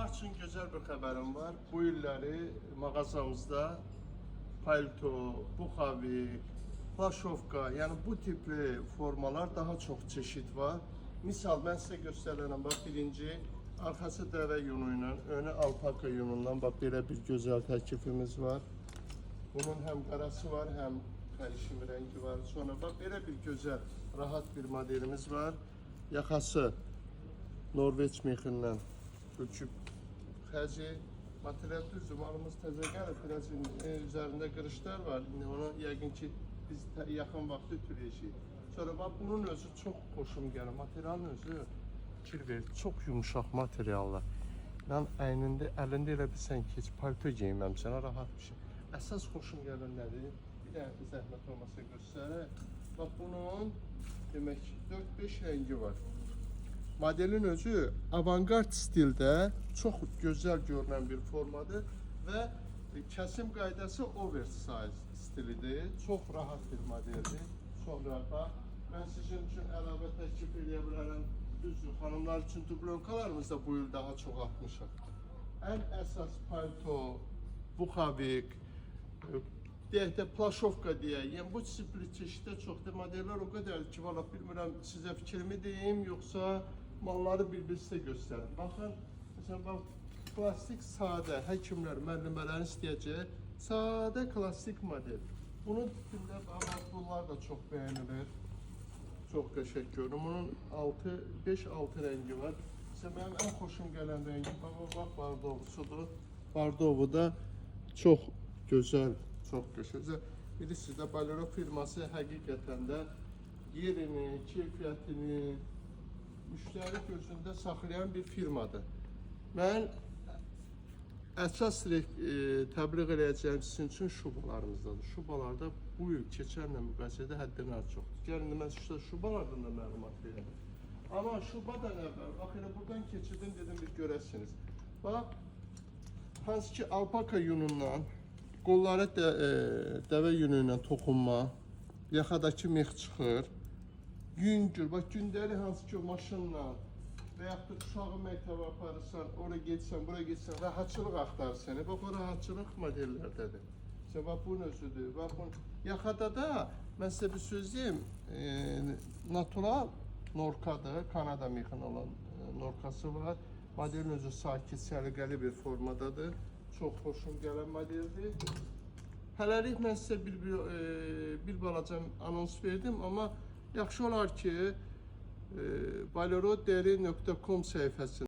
Allah için güzel bir haberim var. Bu illəri mağazamızda palto, buxavi, plaşovka, yəni bu tipli formalar daha çox çeşid var. Misal mən sizə göstərirəm, bax birinci arxası dəvə yunu ilə, önü alpaka yunundan bax belə bir gözəl təklifimiz var. Bunun həm qarası var, həm karışım rəngi var. Sonra bax belə bir gözəl, rahat bir modelimiz var. Yaxası Norveç mexindən ölçüb xəci. Material düzdür, malımız təzə gəlib, biraz üzərində qırışlar var. İndi onu yəqin ki biz yaxın vaxt ütüləyəcəyik. Sonra bax bunun özü çox xoşum gəlir. Materialın özü kirver, çox yumuşaq materiallar. Mən əlində elə bilsən ki, heç palto geyinməmsən, rahat bir şey. Əsas xoşum gələn nədir? Bir dənə zəhmət olmasa göstərək. Bax bunun demək ki 4-5 rəngi var. Modelin özü avantgard stildə çox gözəl görünən bir formadır və kəsim qaydası oversize stilidir. Çox rahat bir modeldir. Çox rahat. Mən sizin üçün əlavə təklif edə bilərəm. Düzdür, xanımlar üçün dublonkalarımız da bu il daha çox artmışıq. Ən əsas palto, buxavik, deyək də plaşovka deyək. Yəni bu tipli çeşiddə çoxdur. Modellər o qədər ki, valla bilmirəm sizə fikrimi deyim, yoxsa malları bir-bir sizə göstərim. Baxın, məsələn, bax, plastik sadə, həkimlər, müəllimələrin istəyəcək, sadə klasik model. Bunun tipində bunlar da çox bəyənilir. Çox qəşəng görünür. Bunun 5-6 rəngi var. Məsələn, mənim ən xoşum gələn rəngi, bax, bardovusudur. Bardovu da çox gözəl, çox qəşəng. Bilirsiniz də, Bolero firması həqiqətən də yerini, keyfiyyətini, müştəri gözündə saxlayan bir firmadır. Mən əsas təbliğ edəcəyim sizin üçün şubalarımızdadır. Şubalarda bu il keçənlə müqayisədə həddən az çoxdur. Gəlin mən sizə şubalardan da məlumat verim. Amma şubadan əvvəl, bax elə buradan keçirdim, dedim bir görəsiniz. Bax, hansı ki alpaka yunundan, qolları dəvə yunu ilə toxunma, yaxadakı mex çıxır. Yüngül, bax gündəlik hansı ki o maşınla və yaxud da uşağı məktəbə aparırsan, oraya getsən, buraya getsən, rahatçılıq axtarır səni. Bax o rahatçılıq modellərdədir. İşte bax bunun özüdür. Bax bunun yaxada da mən sizə bir söz deyim, natural norkadır, Kanada mexin olan norkası var. Modelin özü sakit, səliqəli bir formadadır. Çox xoşum gələn modeldir. Hələlik mən sizə bir balaca anons verdim, amma yaxşı olar ki, baleroderi.com səhifəsində